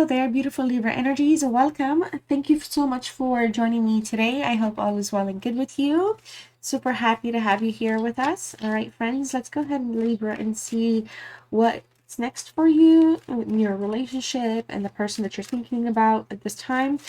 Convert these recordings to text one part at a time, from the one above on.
Hello there, beautiful Libra energies. Welcome. Thank you so much for joining me today. I hope all is well and good with you. Super happy to have you here with us. All right, friends, let's go ahead and Libra and see what's next for you in your relationship and the person that you're thinking about at this time.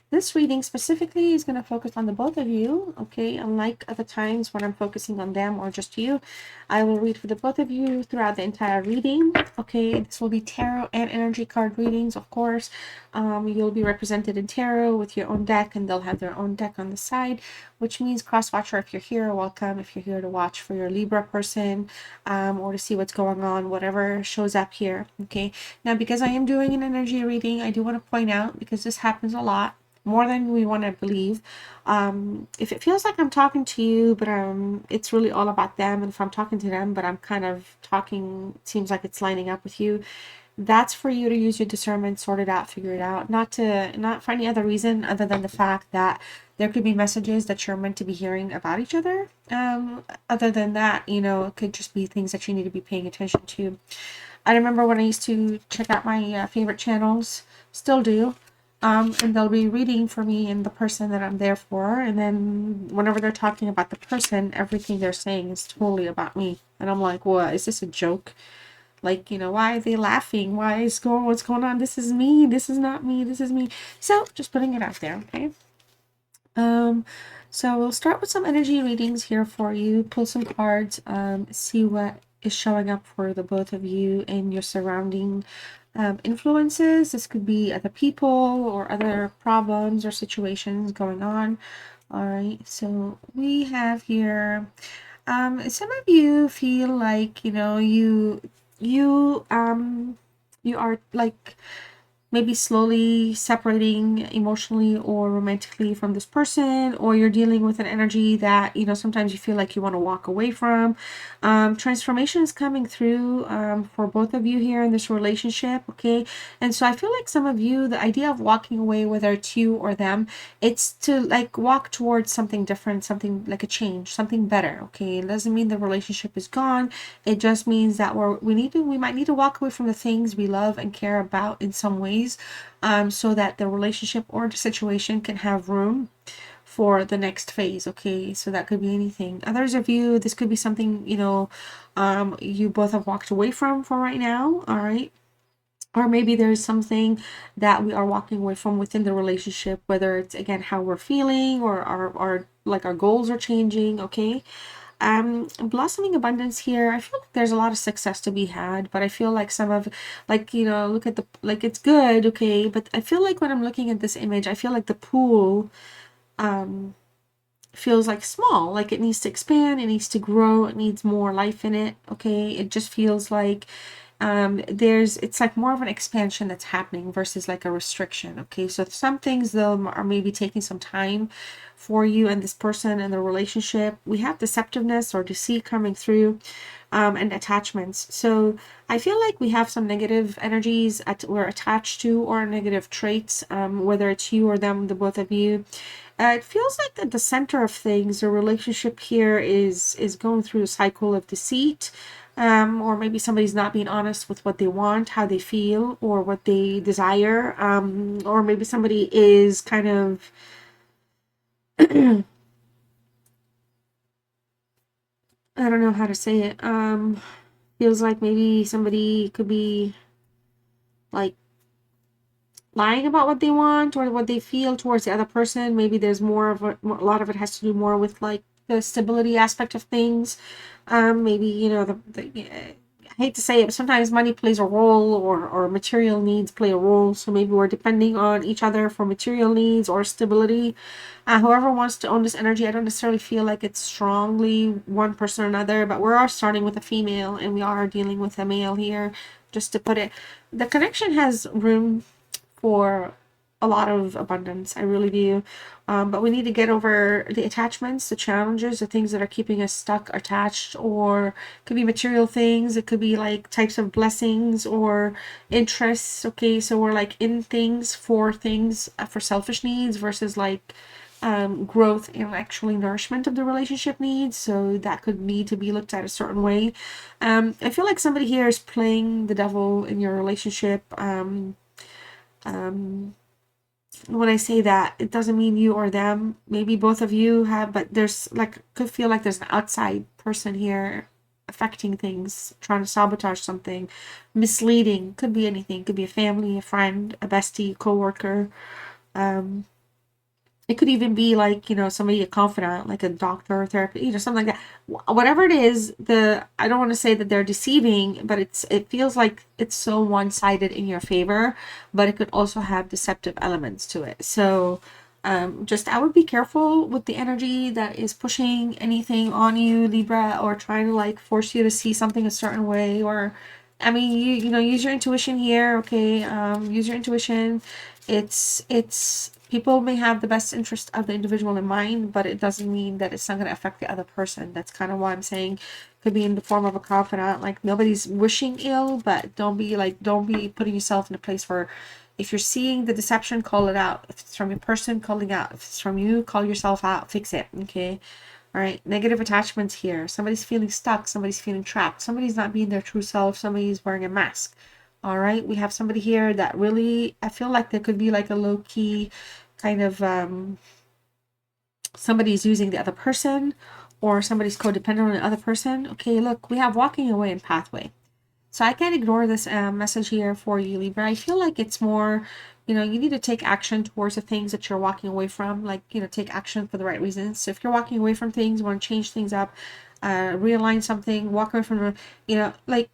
This reading specifically is going to focus on the both of you, okay? Unlike other times when I'm focusing on them or just you, I will read for the both of you throughout the entire reading, okay? This will be tarot and energy card readings, of course. You'll be represented in tarot with your own deck, and they'll have their own deck on the side, which means cross-watcher if you're here, welcome. If you're here to watch for your Libra person or to see what's going on, whatever shows up here, okay? Now, because I am doing an energy reading, I do want to point out, because this happens a lot, more than we want to believe. If it feels like I'm talking to you, but it's really all about them, and if I'm talking to them, but I'm kind of talking, it seems like it's lining up with you, that's for you to use your discernment, sort it out, figure it out, not for any other reason other than the fact that there could be messages that you're meant to be hearing about each other. Other than that, you know, it could just be things that you need to be paying attention to. I remember when I used to check out my favorite channels, still do, and they'll be reading for me and the person that I'm there for, and then whenever they're talking about the person, everything they're saying is totally about me, and I'm like, what, is this a joke? Like, you know, why are they laughing? What's going on? This is me, this is not me, this is me. So just putting it out there, okay? So we'll start with some energy readings here for you, pull some cards, see what is showing up for the both of you and your surrounding influences. This could be other people or other problems or situations going on. All right, so we have here, some of you feel like, you know, you are like maybe slowly separating emotionally or romantically from this person, or you're dealing with an energy that, you know, sometimes you feel like you want to walk away from. Transformation is coming through for both of you here in this relationship, okay? And so I feel like some of you, the idea of walking away, whether it's you or them, it's to like walk towards something different, something like a change, something better, okay? It doesn't mean the relationship is gone. It just means that we might need to walk away from the things we love and care about in some ways, so that the relationship or the situation can have room for the next phase, okay? So that could be anything. Others of you, this could be something, you know, you both have walked away from for right now, all right? Or maybe there's something that we are walking away from within the relationship, whether it's, again, how we're feeling or our goals are changing, okay? Blossoming abundance here, I feel like there's a lot of success to be had, but I feel like some of, like, you know, look at the, like, it's good, okay, but I feel like when I'm looking at this image, I feel like the pool feels like small, like it needs to expand, it needs to grow, it needs more life in it, okay? It just feels like it's like more of an expansion that's happening versus like a restriction, okay? So some things though are maybe taking some time for you and this person and the relationship. We have deceptiveness or deceit coming through, and attachments. So I feel like we have some negative energies we're attached to, or negative traits, whether it's you or them, the both of you. It feels like at the center of things, the relationship here is going through a cycle of deceit, or maybe somebody's not being honest with what they want, how they feel, or what they desire, or maybe somebody is kind of I don't know how to say it. Feels like maybe somebody could be like lying about what they want or what they feel towards the other person. Maybe there's more of a lot of it has to do more with like the stability aspect of things. Maybe, you know, I hate to say it, but sometimes money plays a role, or material needs play a role. So maybe we're depending on each other for material needs or stability. Whoever wants to own this energy, I don't necessarily feel like it's strongly one person or another, but we are starting with a female and we are dealing with a male here, just to put it. The connection has room for a lot of abundance, I really do, but we need to get over the attachments, the challenges, the things that are keeping us stuck, attached, or it could be material things, it could be like types of blessings or interests, okay? So we're like in things for selfish needs versus like growth and actually nourishment of the relationship needs. So that could need to be looked at a certain way. I feel like somebody here is playing the devil in your relationship, When I say that, it doesn't mean you or them. Maybe both of you have, but there's like, could feel like there's an outside person here affecting things, trying to sabotage something, misleading. Could be anything. Could be a family, a friend, a bestie, coworker. Um, it could even be like, somebody, a confidant, like a doctor or therapist, something like that. Whatever it is, I don't want to say that they're deceiving, but it feels like it's so one-sided in your favor, but it could also have deceptive elements to it. So just I would be careful with the energy that is pushing anything on you, Libra, or trying to like force you to see something a certain way, or I mean, use your intuition here, okay? Use your intuition. It's people may have the best interest of the individual in mind, but it doesn't mean that it's not going to affect the other person. That's kind of why I'm saying could be in the form of a confidant. Like, nobody's wishing ill, but don't be putting yourself in a place where, if you're seeing the deception, call it out. If it's from a person, calling out. If it's from you, call yourself out, fix it, okay? All right, negative attachments here. Somebody's feeling stuck. Somebody's feeling trapped. Somebody's not being their true self. Somebody's wearing a mask. All right, we have somebody here that really, I feel like there could be like a low-key kind of somebody's using the other person, or somebody's codependent on the other person. Okay, look, we have walking away and pathway. So I can't ignore this message here for you, Libra. I feel like it's more, you need to take action towards the things that you're walking away from. Like, take action for the right reasons. So if you're walking away from things, want to change things up, realign something, walk away from, like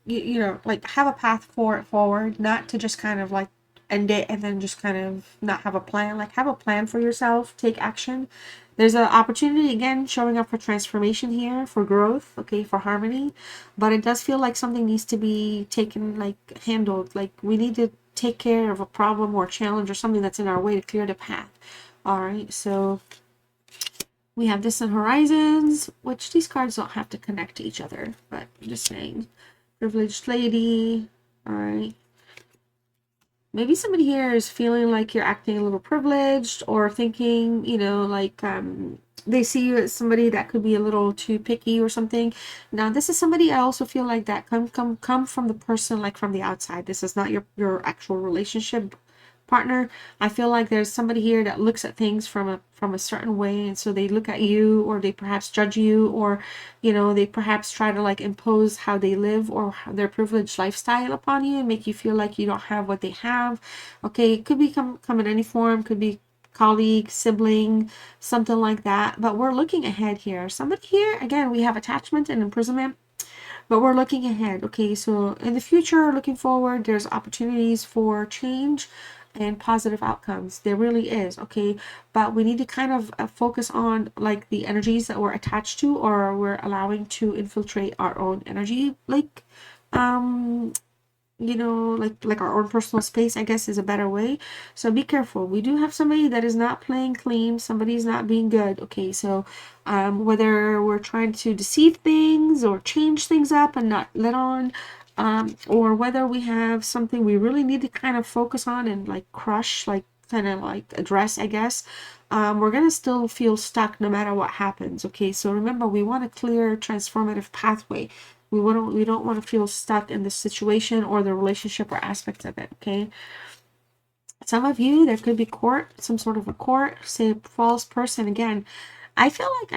have a path forward, not to just kind of like end it and then just kind of not have a plan. Like, have a plan for yourself, take action. There's an opportunity again showing up for transformation here, for growth, okay, for harmony, but it does feel like something needs to be taken, like handled. Like, we need to take care of a problem or a challenge or something that's in our way to clear the path. All right, so we have distant horizons, which these cards don't have to connect to each other, but I'm just saying. Privileged lady. All right. Maybe somebody here is feeling like you're acting a little privileged, or thinking, like they see you as somebody that could be a little too picky or something. Now, this is somebody, I also feel like that come from the person, like from the outside. This is not your actual relationship partner. I feel like there's somebody here that looks at things from a certain way, and so they look at you, or they perhaps judge you, or they perhaps try to like impose how they live or their privileged lifestyle upon you, and make you feel like you don't have what they have. Okay, it could be come in any form, could be colleague, sibling, something like that. But we're looking ahead here. Somebody here, again, we have attachment and imprisonment, but we're looking ahead. Okay, so in the future, looking forward, there's opportunities for change and positive outcomes. There really is. Okay, but we need to kind of focus on like the energies that we're attached to, or we're allowing to infiltrate our own energy, like like our own personal space, I guess, is a better way. So be careful. We do have somebody that is not playing clean. Somebody's not being good. Okay, so whether we're trying to deceive things or change things up and not let on, or whether we have something we really need to kind of focus on and like crush, like kind of like address, I guess, we're gonna still feel stuck no matter what happens. Okay, so remember, we want a clear transformative pathway. We don't want to feel stuck in the situation or the relationship or aspects of it. Okay, some of you, there could be court, some sort of a court, say a false person. Again, I feel like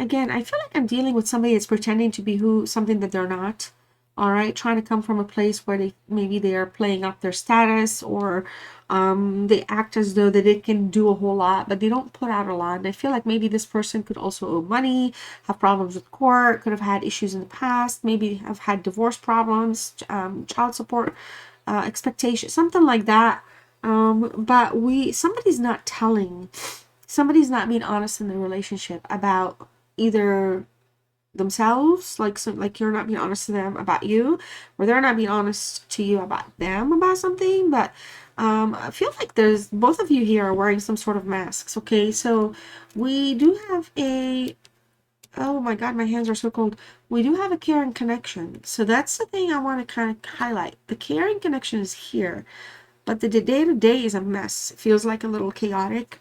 I'm dealing with somebody that's pretending to be something that they're not. All right, trying to come from a place where they are playing up their status, or they act as though that they can do a whole lot, but they don't put out a lot. And I feel like maybe this person could also owe money, have problems with court, could have had issues in the past, maybe have had divorce problems, child support expectations, something like that. But somebody's not being honest in the relationship about either themselves, like you're not being honest to them about you, or they're not being honest to you about them about something. But I feel like there's both of you here are wearing some sort of masks. Okay, so we do have a, oh my god, my hands are so cold. We do have a caring connection. So that's the thing I want to kind of highlight. The caring connection is here, but the day-to-day is a mess. It feels like a little chaotic.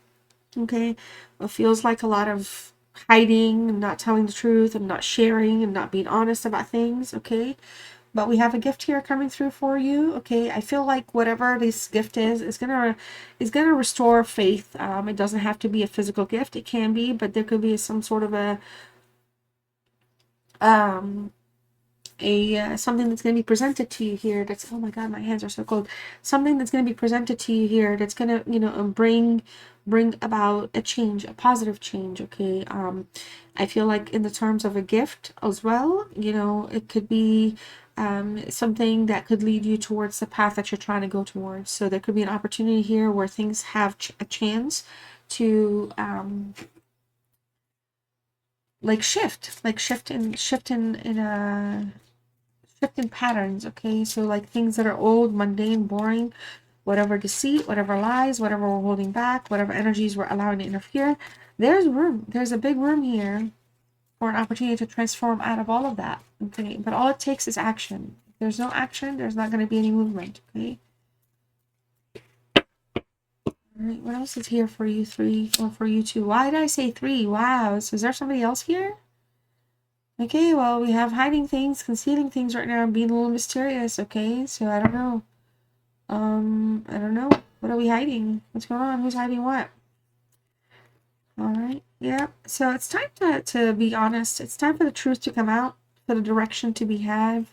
Okay, it feels like a lot of hiding and not telling the truth and not sharing and not being honest about things. Okay, but we have a gift here coming through for you. Okay, I feel like whatever this gift is gonna restore faith. It doesn't have to be a physical gift. It can be, but there could be some sort of a something that's going to be presented to you here that's, oh my god, my hands are so cold, something that's going to be presented to you here that's going to, you know, bring about a change, a positive change. Okay, I feel like in the terms of a gift as well, you know, it could be something that could lead you towards the path that you're trying to go towards. So there could be an opportunity here where things have a chance to like shift in a shift in patterns. Okay, so like things that are old, mundane, boring, whatever deceit, whatever lies, whatever we're holding back, whatever energies we're allowing to interfere, there's room, there's a big room here for an opportunity to transform out of all of that. Okay, but all it takes is action. If there's no action, there's not going to be any movement. Okay, all right, what else is here for you three, or for you two? Why did I say three? Wow, so is there somebody else here? Okay, well, we have hiding things, concealing things right now, being a little mysterious. Okay, so I don't know. I don't know. What are we hiding? What's going on? Who's hiding what? All right. Yeah. So it's time to be honest. It's time for the truth to come out, for the direction to be had.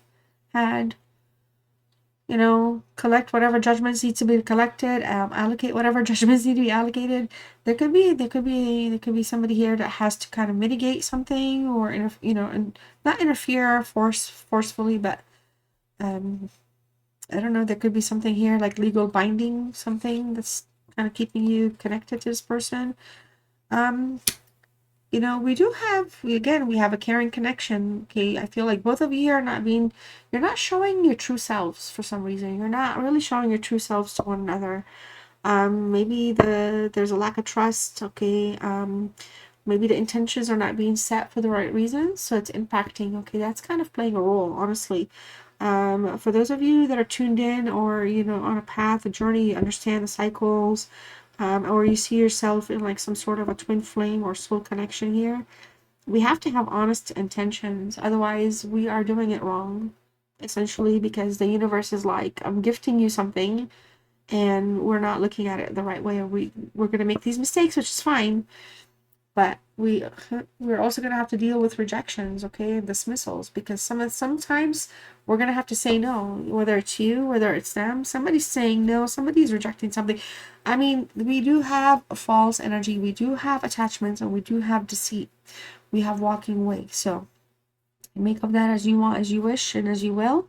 You know, collect whatever judgments need to be collected. Allocate whatever judgments need to be allocated. There could be somebody here that has to kind of mitigate something, or you know, and not interfere forcefully, but I don't know, there could be something here like legal binding, something that's kind of keeping you connected to this person. You know, we have a caring connection. Okay, I feel like both of you are you're not showing your true selves for some reason. You're not really showing your true selves to one another. Maybe there's a lack of trust. Okay, maybe the intentions are not being set for the right reasons, so it's impacting. Okay, that's kind of playing a role, honestly. For those of you that are tuned in, or you know, on a path, a journey, you understand the cycles, or you see yourself in like some sort of a twin flame or soul connection here, we have to have honest intentions. Otherwise, we are doing it wrong, essentially, because the universe is like, I'm gifting you something, and we're not looking at it the right way, or we're going to make these mistakes, which is fine. But we're also going to have to deal with rejections, okay, dismissals, because sometimes we're going to have to say no, whether it's you, whether it's them, somebody's saying no, somebody's rejecting something. I mean, we do have a false energy, we do have attachments, and we do have deceit, we have walking away. So make of that as you want, as you wish, and as you will.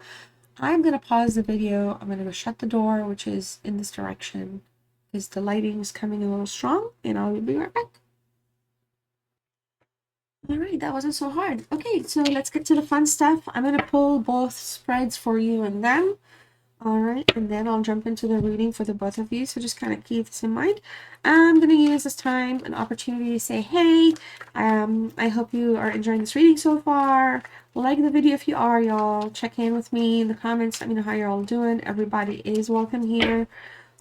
I'm going to pause the video. I'm going to go shut the door, which is in this direction, because the lighting is coming a little strong, and I'll be right back. All right, that wasn't so hard. Okay, so let's get to the fun stuff. I'm going to pull both spreads for you and them. All right, and then I'll jump into the reading for the both of you. So just kind of keep this in mind. I'm going to use this time an opportunity to say, hey, I hope you are enjoying this reading so far. Like the video if you are, y'all. Check in with me in the comments. Let me know how you're all doing. Everybody is welcome here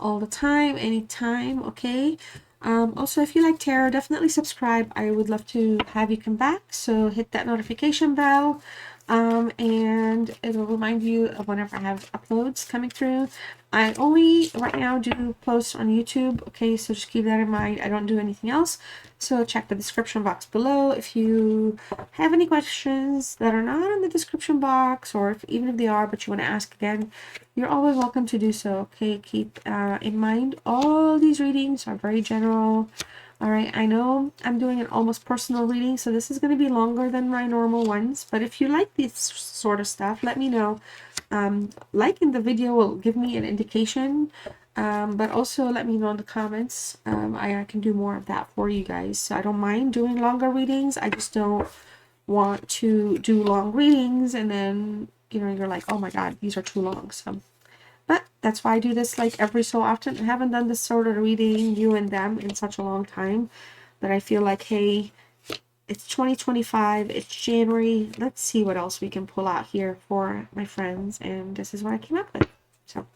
all the time, anytime, okay? Also, if you like tarot, definitely subscribe. I would love to have you come back, so hit that notification bell, and it'll remind you of whenever I have uploads coming through. I only right now do posts on YouTube, okay, so just keep that in mind. I don't do anything else, so check the description box below if you have any questions that are not in the description box, or even if they are but you want to ask again, you're always welcome to do so. Okay, keep in mind all these readings are very general. All right, I know I'm doing an almost personal reading, so this is going to be longer than my normal ones, but if you like this sort of stuff, let me know. Liking the video will give me an indication, but also let me know in the comments. I can do more of that for you guys, so I don't mind doing longer readings. I just don't want to do long readings and then, you know, you're like, oh my god, these are too long. So but that's why I do this like every so often. I haven't done this sort of reading, you and them, in such a long time that I feel like, hey, it's 2025, it's January, let's see what else we can pull out here for my friends, and this is what I came up with. So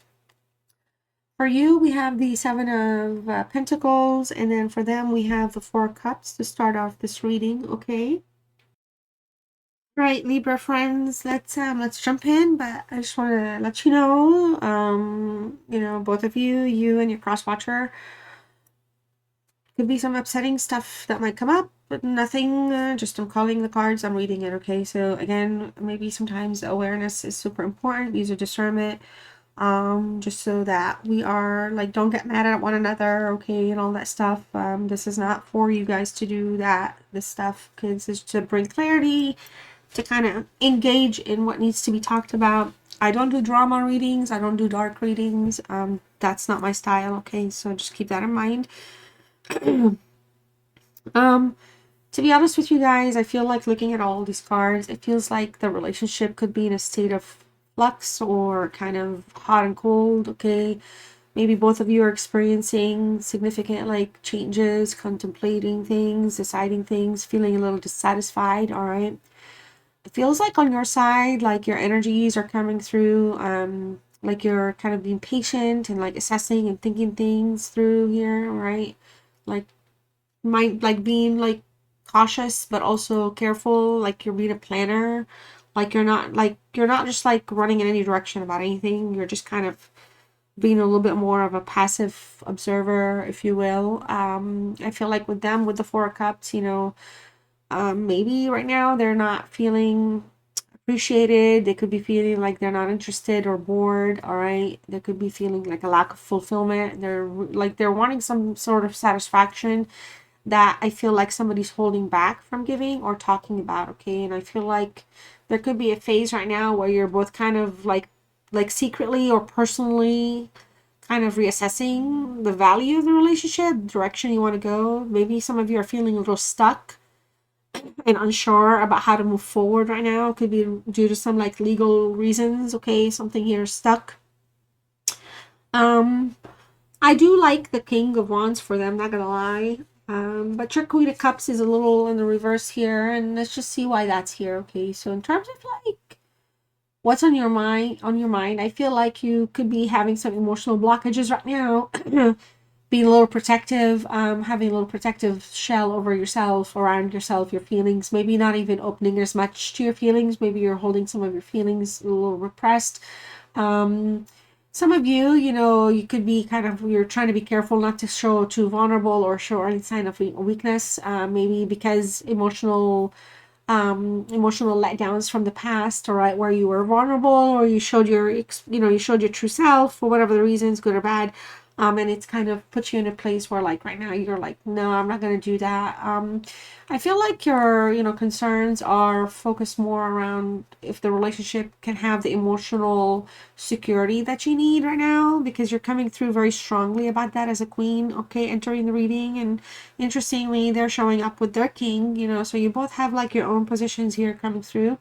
for you, we have the Seven of Pentacles, and then for them, we have the Four of Cups to start off this reading, okay? Right, Libra friends, let's jump in, but I just want to let you know, both of you, you and your cross watcher, could be some upsetting stuff that might come up, but nothing, just I'm calling the cards, I'm reading it, okay? So again, maybe sometimes awareness is super important, use your discernment, just so that we are like, don't get mad at one another, okay, and all that stuff. This is not for you guys to do that, this stuff, kids, is to bring clarity, to kind of engage in what needs to be talked about. I don't do drama readings, I don't do dark readings. That's not my style, okay? So just keep that in mind. um, to be honest with you guys, I feel like looking at all these cards, it feels like the relationship could be in a state of flux or kind of hot and cold, okay? Maybe both of you are experiencing significant like changes, contemplating things, deciding things, feeling a little dissatisfied, all right? It feels like on your side, like your energies are coming through, like you're kind of being patient and like assessing and thinking things through here, right? Like might like being like cautious but also careful, like you're being a planner, like you're not just like running in any direction about anything. You're just kind of being a little bit more of a passive observer, if you will. I feel like with them, with the Four of Cups, maybe right now they're not feeling appreciated. They could be feeling like they're not interested or bored. All right. They could be feeling like a lack of fulfillment. They're wanting some sort of satisfaction that I feel like somebody's holding back from giving or talking about. Okay. And I feel like there could be a phase right now where you're both kind of like secretly or personally kind of reassessing the value of the relationship, the direction you want to go. Maybe some of you are feeling a little stuck and unsure about how to move forward right now. It could be due to some like legal reasons. Okay, something here is stuck. Um, I do like the King of Wands for them, not gonna lie. But your Queen of Cups is a little in the reverse here, and let's just see why that's here. Okay, so in terms of like what's on your mind, I feel like you could be having some emotional blockages right now. Being a little protective, having a little protective shell over yourself, around yourself, your feelings, maybe not even opening as much to your feelings. Maybe you're holding some of your feelings a little repressed. Um, some of you, you could be kind of, you're trying to be careful not to show too vulnerable or show any sign of weakness, maybe because emotional letdowns from the past, all right, where you were vulnerable or you showed you showed your true self for whatever the reasons, good or bad. And it's kind of put you in a place where like right now you're like, no, I'm not going to do that. I feel like your, concerns are focused more around if the relationship can have the emotional security that you need right now, because you're coming through very strongly about that as a queen, okay, entering the reading. And interestingly, they're showing up with their king, so you both have like your own positions here coming through.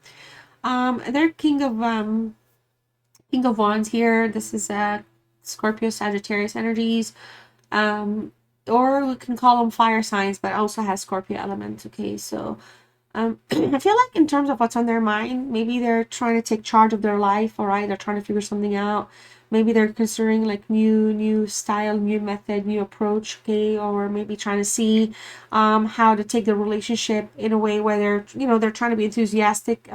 They're King of Wands here. This is Scorpio, Sagittarius energies. Um, or we can call them fire signs, but also has Scorpio elements. Okay, so I feel like in terms of what's on their mind, maybe they're trying to take charge of their life. All right, they're trying to figure something out. Maybe they're considering like new style, new method, new approach. Okay, or maybe trying to see how to take the relationship in a way where they're trying to be enthusiastic.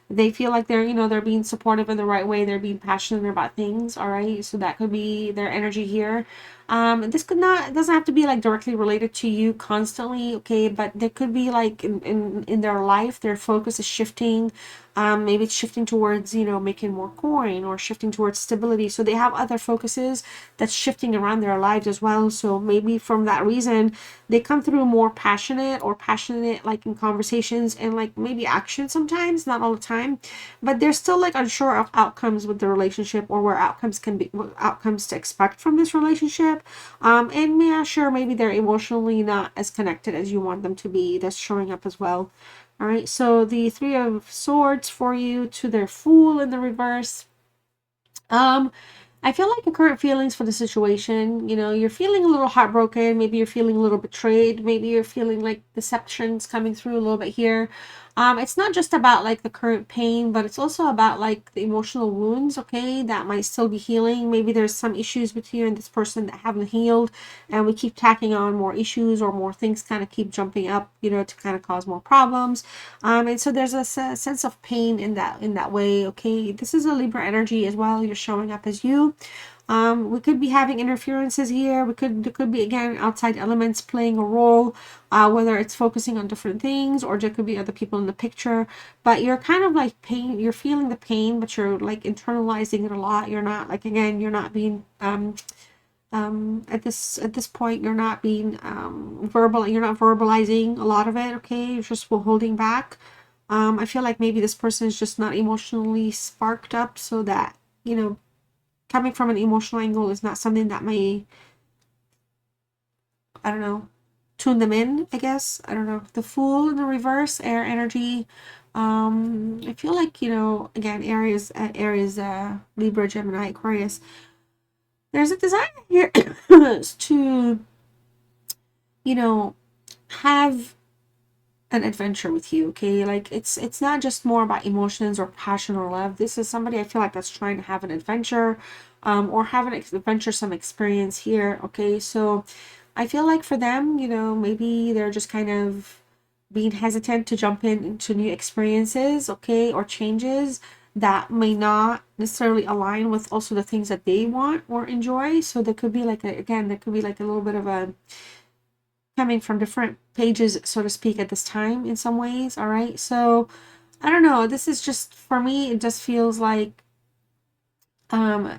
They feel like they're being supportive in the right way. They're being passionate about things. All right, so that could be their energy here. This could not, it doesn't have to be like directly related to you constantly, okay, but there could be like in their life, their focus is shifting. Maybe it's shifting towards, making more coin or shifting towards stability. So they have other focuses that's shifting around their lives as well. So maybe from that reason, they come through more passionate like in conversations and like maybe action sometimes, not all the time, but they're still like unsure of outcomes with the relationship or where outcomes can be, what outcomes to expect from this relationship. And yeah, sure, maybe they're emotionally not as connected as you want them to be. That's showing up as well. All right, so the Three of Swords for you to their Fool in the reverse. Um, I feel like your current feelings for the situation, you know, you're feeling a little heartbroken. Maybe you're feeling a little betrayed. Maybe you're feeling like deception's coming through a little bit here. It's not just about like the current pain, but it's also about like the emotional wounds, okay, that might still be healing. Maybe there's some issues with you and this person that haven't healed, and we keep tacking on more issues or more things kind of keep jumping up, you know, to kind of cause more problems. And so there's a sense of pain in that way, okay. This is a Libra energy as well. You're showing up as you. We could be having interferences here. There could be again outside elements playing a role, whether it's focusing on different things or there could be other people in the picture. But you're kind of like pain. You're feeling the pain, but you're like internalizing it a lot. You're not like, again, you're not being at this point, you're not being verbal. You're not verbalizing a lot of it. Okay, you're just holding back. I feel like maybe this person is just not emotionally sparked up, so that, you know, coming from an emotional angle is not something that may, I don't know, tune them in, I guess. I don't know. The Fool in the reverse, air energy. I feel like, you know, again, Aries, Libra, Gemini, Aquarius. There's a desire here to, you know, have an adventure with you, okay. Like it's not just more about emotions or passion or love. This is somebody I feel like that's trying to have an adventure, or have an adventuresome experience here, okay. So I feel like for them, you know, maybe they're just kind of being hesitant to jump into new experiences, okay, or changes that may not necessarily align with also the things that they want or enjoy. So there could be like there could be like a little bit of a coming from different pages, so to speak, at this time in some ways. All right. So I don't know. This is just, for me, it just feels like um,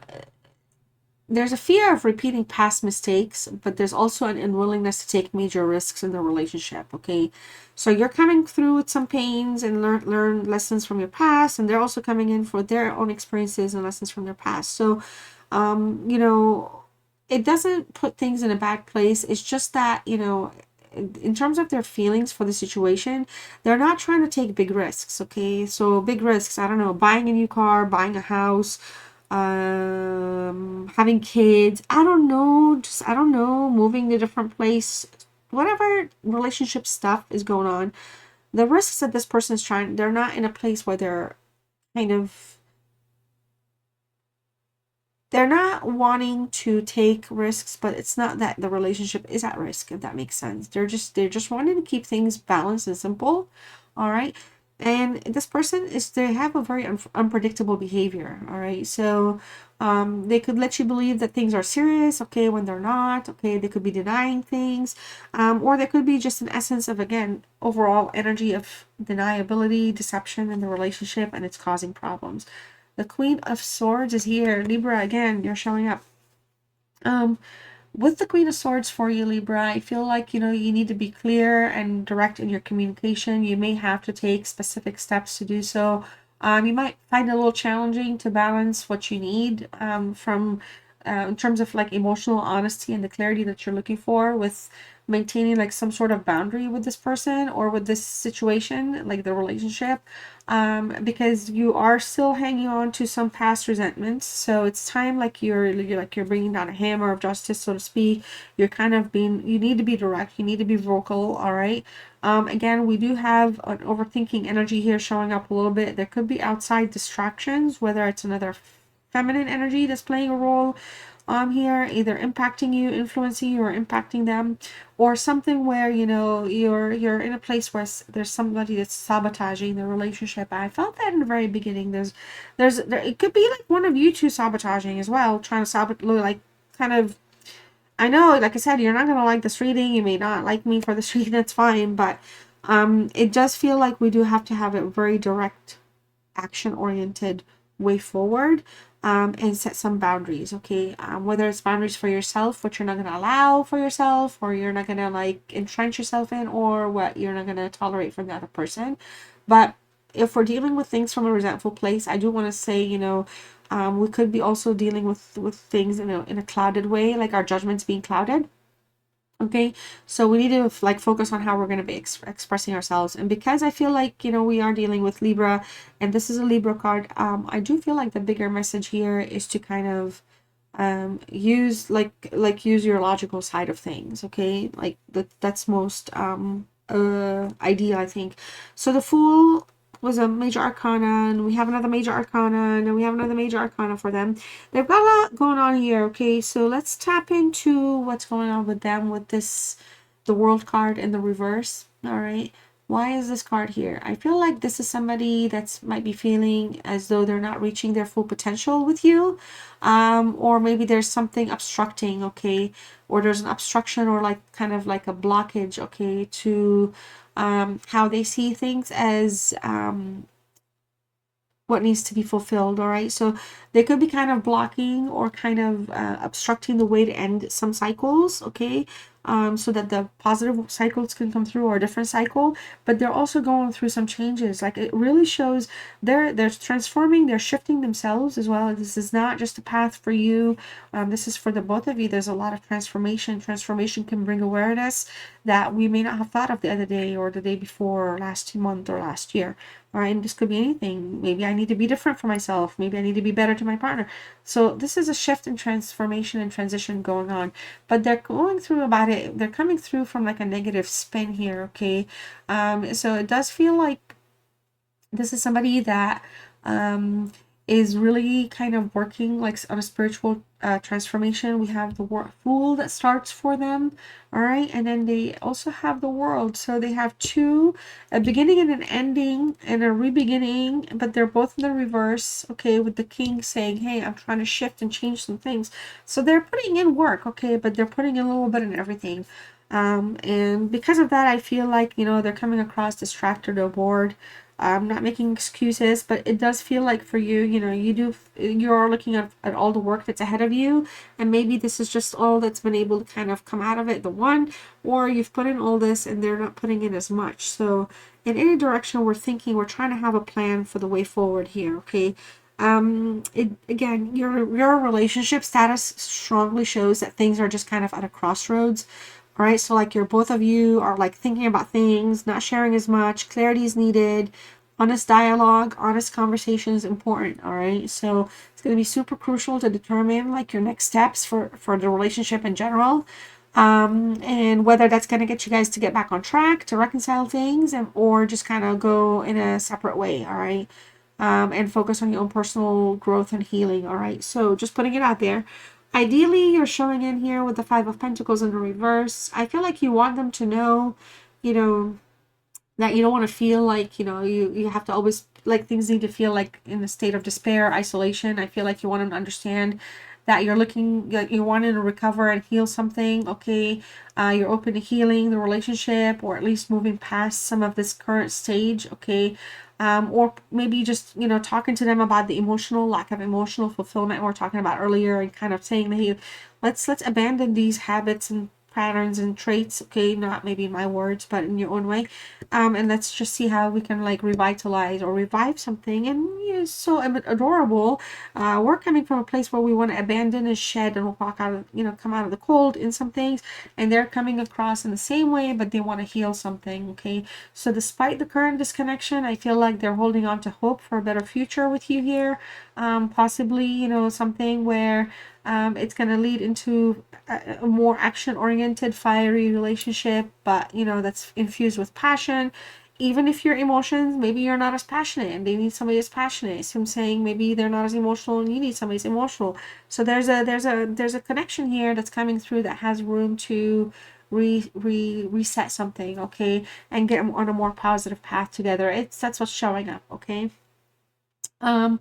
there's a fear of repeating past mistakes, but there's also an unwillingness to take major risks in the relationship. Okay. So you're coming through with some pains and learn lessons from your past, and they're also coming in for their own experiences and lessons from their past. So, you know, it doesn't put things in a bad place. It's just that, you know, in terms of their feelings for the situation, they're not trying to take big risks, okay. So big risks, I don't know, buying a new car, buying a house, having kids, I don't know, just, I don't know, moving to a different place, whatever relationship stuff is going on. The risks that this person is trying, they're not in a place where they're kind of, they're not wanting to take risks, but it's not that the relationship is at risk, if that makes sense. They're just wanting to keep things balanced and simple. All right. And this person is, they have a very unpredictable behavior. All right. So they could let you believe that things are serious, okay, when they're not. Okay, they could be denying things, or there could be just an essence of, again, overall energy of deniability, deception in the relationship, and it's causing problems. The Queen of Swords is here. Libra, again, you're showing up. With the Queen of Swords for you, Libra, I feel like, you know, you need to be clear and direct in your communication. You may have to take specific steps to do so. You might find it a little challenging to balance what you need from in terms of like emotional honesty and the clarity that you're looking for with maintaining like some sort of boundary with this person or with this situation, like the relationship, because you are still hanging on to some past resentments. So it's time, like you're bringing down a hammer of justice, so to speak. You're kind of being, you need to be direct, you need to be vocal. All right. Again, we do have an overthinking energy here showing up a little bit. There could be outside distractions, whether it's another feminine energy that's playing a role here, either impacting you, influencing you, or impacting them, or something where, you know, you're in a place where there's somebody that's sabotaging the relationship. I felt that in the very beginning. It could be like one of you two sabotaging as well, trying to sabotage, like, kind of. I know, like I said, you're not gonna like this reading. You may not like me for this reading. That's fine, but it does feel like we do have to have a very direct, action-oriented way forward, and set some boundaries, okay. Whether it's boundaries for yourself, what you're not going to allow for yourself, or you're not going to like entrench yourself in, or what you're not going to tolerate from the other person. But if we're dealing with things from a resentful place, I do want to say, you know, we could be also dealing with things in a clouded way, like our judgments being clouded. Okay, so we need to like focus on how we're going to be expressing ourselves. And because I feel like, you know, we are dealing with Libra, and this is a Libra card, I do feel like the bigger message here is to kind of use your logical side of things, okay? Like that's most ideal, I think. So the Fool was a major arcana, and we have another major arcana, and then we have another major arcana for them. They've got a lot going on here, okay? So let's tap into what's going on with them with this, the World card in the reverse. All right. Why is this card here? I feel like this is somebody that's might be feeling as though they're not reaching their full potential with you. Or maybe there's something obstructing, okay? Or there's an obstruction, or like kind of like a blockage, okay, to how they see things as what needs to be fulfilled. All right, so they could be kind of blocking or kind of obstructing the way to end some cycles, okay, so that the positive cycles can come through, or a different cycle. But they're also going through some changes. Like, it really shows they're transforming, they're shifting themselves as well. This is not just a path for you, this is for the both of you. There's a lot of transformation can bring awareness that we may not have thought of the other day, or the day before, or last month, or last year. All right, and this could be anything. Maybe I need to be different for myself. Maybe I need to be better to my partner. So this is a shift and transformation and transition going on. But they're going through about it. They're coming through from like a negative spin here, okay? So it does feel like this is somebody that is really kind of working like on a spiritual transformation. We have the Fool that starts for them, all right, and then they also have the World. So they have two, a beginning and an ending and a re-beginning, but they're both in the reverse, okay, with the King saying, hey, I'm trying to shift and change some things. So they're putting in work, okay, but they're putting in a little bit in everything. And because of that, I feel like, you know, they're coming across distracted or bored. I'm not making excuses, but it does feel like for you, you know, you're looking at all the work that's ahead of you, and maybe this is just all that's been able to kind of come out of it, the one, or you've put in all this and they're not putting in as much. So in any direction we're thinking, we're trying to have a plan for the way forward here, okay? Again, your relationship status strongly shows that things are just kind of at a crossroads. All right, so like you're both of you are like thinking about things, not sharing as much, clarity is needed, honest dialogue, honest conversation is important. All right, so it's going to be super crucial to determine like your next steps for the relationship in general, and whether that's going to get you guys to get back on track, to reconcile things, and or just kind of go in a separate way. All right, and focus on your own personal growth and healing. All right, so just putting it out there. Ideally, you're showing in here with the Five of Pentacles in the reverse. I feel like you want them to know, you know, that you don't want to feel like, you know, you have to always, like, things need to feel like in a state of despair, isolation. I feel like you want them to understand that you're looking, like, you're wanting to recover and heal something, okay? You're open to healing the relationship, or at least moving past some of this current stage, okay? Or maybe just, you know, talking to them about the lack of emotional fulfillment we were talking about earlier, and kind of saying, hey, let's abandon these habits and patterns and traits, okay, not maybe in my words, but in your own way, and let's just see how we can like revitalize or revive something. And you know, so adorable. We're coming from a place where we want to abandon and shed and walk out of, you know, come out of the cold in some things, and they're coming across in the same way, but they want to heal something, okay? So despite the current disconnection, I feel like they're holding on to hope for a better future with you here. Possibly, you know, something where it's going to lead into a more action-oriented, fiery relationship, but, you know, that's infused with passion. Even if your emotions, maybe you're not as passionate and they need somebody as passionate. So I'm saying maybe they're not as emotional and you need somebody as emotional. So there's a connection here that's coming through that has room to reset something, okay, and get on a more positive path together. That's what's showing up, okay. Um,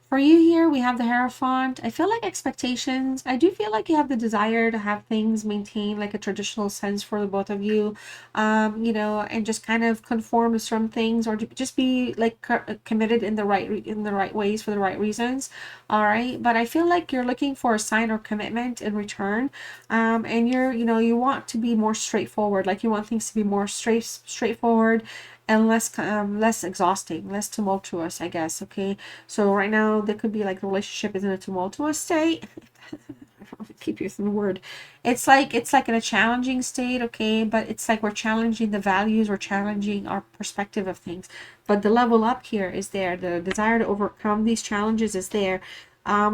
for you here, we have the Hierophant. I feel like expectations. I do feel like you have the desire to have things maintain like a traditional sense for the both of you, you know, and just kind of conform to some things, or just be like committed in the right ways for the right reasons. All right, but I feel like you're looking for a sign or commitment in return, and you know, you want to be more straightforward. Like you want things to be more straightforward and less exhausting, less tumultuous, I guess, okay? So right now there could be like the relationship is in a tumultuous state. I keep using the word. It's like in a challenging state, okay? But it's like we're challenging the values, we're challenging our perspective of things. But the level up here is there. The desire to overcome these challenges is there.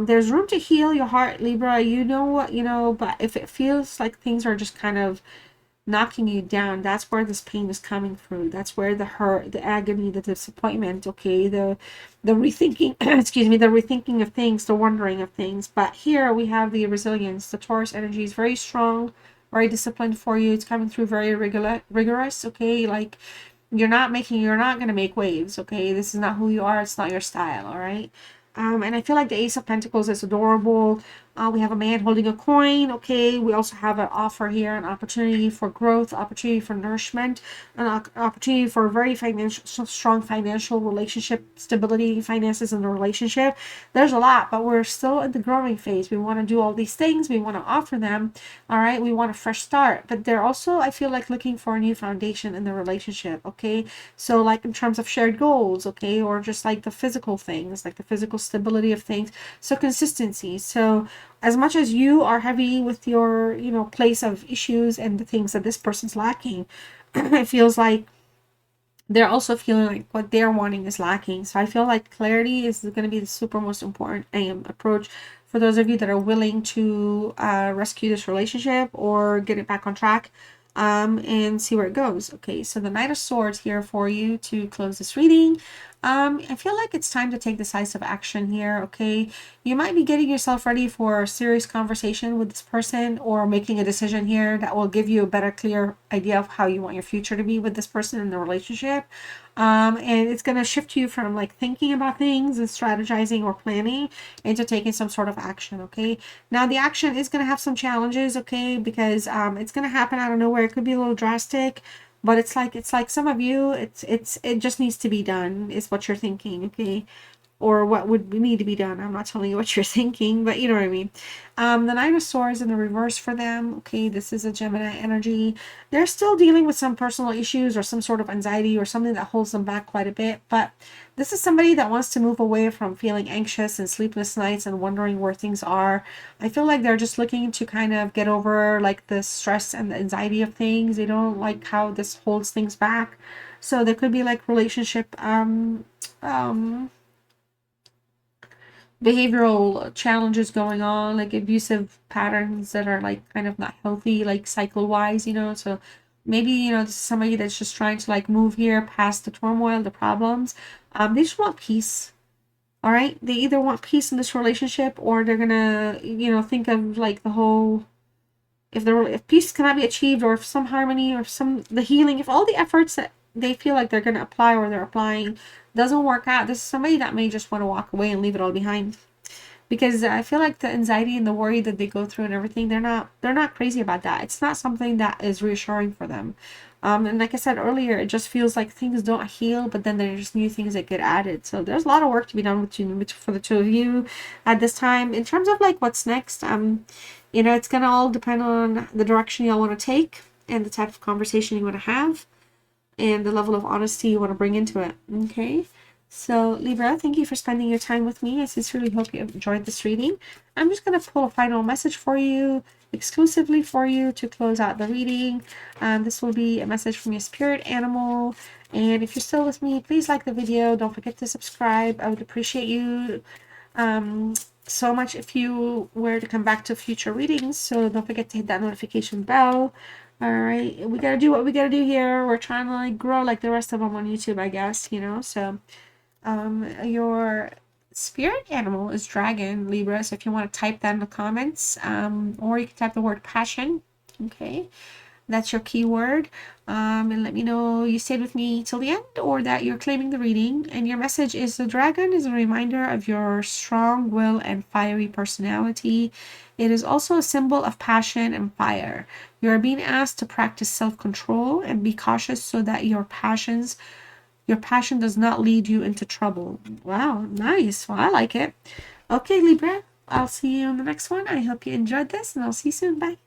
There's room to heal your heart, Libra. You know what, but if it feels like things are just kind of knocking you down, that's where this pain is coming through. That's where the hurt, the agony, the disappointment, okay, the rethinking excuse me, the rethinking of things, the wondering of things. But here we have the resilience. The Taurus energy is very strong, very disciplined for you. It's coming through very rigorous, okay? Like you're not going to make waves, okay? This is not who you are. It's not your style, all right? And I feel like the Ace of Pentacles is adorable. We have a man holding a coin. Okay, we also have an offer here, an opportunity for growth, opportunity for nourishment, an opportunity for a very strong financial relationship, stability, finances in the relationship. There's a lot, but we're still in the growing phase. We want to do all these things. We want to offer them. All right, we want a fresh start, but they're also, I feel like, looking for a new foundation in the relationship. Okay, so like in terms of shared goals, okay, or just like the physical things, like the physical stability of things. So consistency. So as much as you are heavy with your, place of issues and the things that this person's lacking, it feels like they're also feeling like what they're wanting is lacking. So I feel like clarity is going to be the super most important approach for those of you that are willing to rescue this relationship or get it back on track, and see where it goes. Okay, so the Knight of Swords here for you to close this reading. I feel like it's time to take decisive action here, okay? You might be getting yourself ready for a serious conversation with this person or making a decision here that will give you a better, clear idea of how you want your future to be with this person in the relationship. And it's going to shift you from like thinking about things and strategizing or planning into taking some sort of action, okay? Now the action is going to have some challenges, okay? Because it's going to happen out of nowhere. It could be a little drastic, but it's like some of you, it just needs to be done is what you're thinking, okay? Or what would need to be done. I'm not telling you what you're thinking, but you know what I mean. The Nine of Swords in the reverse for them. Okay, this is a Gemini energy. They're still dealing with some personal issues or some sort of anxiety or something that holds them back quite a bit. But this is somebody that wants to move away from feeling anxious and sleepless nights and wondering where things are. I feel like they're just looking to kind of get over like the stress and the anxiety of things. They don't like how this holds things back. So there could be like relationship behavioral challenges going on, like abusive patterns that are like kind of not healthy, like cycle wise, so maybe this is somebody that's just trying to like move here past the turmoil, the problems. They just want peace. All right, they either want peace in this relationship or they're gonna think of like the whole, if peace cannot be achieved, or if some harmony or the healing, if all the efforts that they feel like they're going to apply or they're applying doesn't work out, this is somebody that may just want to walk away and leave it all behind. Because I feel like the anxiety and the worry that they go through and everything, they're not crazy about that. It's not something that is reassuring for them. And like I said earlier, it just feels like things don't heal, but then there's just new things that get added. So there's a lot of work to be done for the two of you at this time. In terms of like what's next, it's gonna all depend on the direction y'all want to take and the type of conversation you want to have and the level of honesty you want to bring into it. Okay. So Libra, thank you for spending your time with me. I sincerely hope you enjoyed this reading. I'm just going to pull a final message for you, exclusively for you, to close out the reading. This will be a message from your spirit animal. And if you're still with me, please like the video. Don't forget to subscribe. I would appreciate you so much if you were to come back to future readings. So don't forget to hit that notification bell. All right, we gotta do what we gotta do here. We're trying to like grow like the rest of them on YouTube, I guess, so your spirit animal is dragon, Libra. So if you want to type that in the comments, or you can type the word passion. Okay, that's your keyword. And let me know you stayed with me till the end, or that you're claiming the reading. And your message is: the dragon is a reminder of your strong will and fiery personality. It is also a symbol of passion and fire. You are being asked to practice self-control and be cautious so that your passion does not lead you into trouble. Wow, nice. Well, I like it. Okay, Libra, I'll see you in the next one. I hope you enjoyed this, and I'll see you soon. Bye.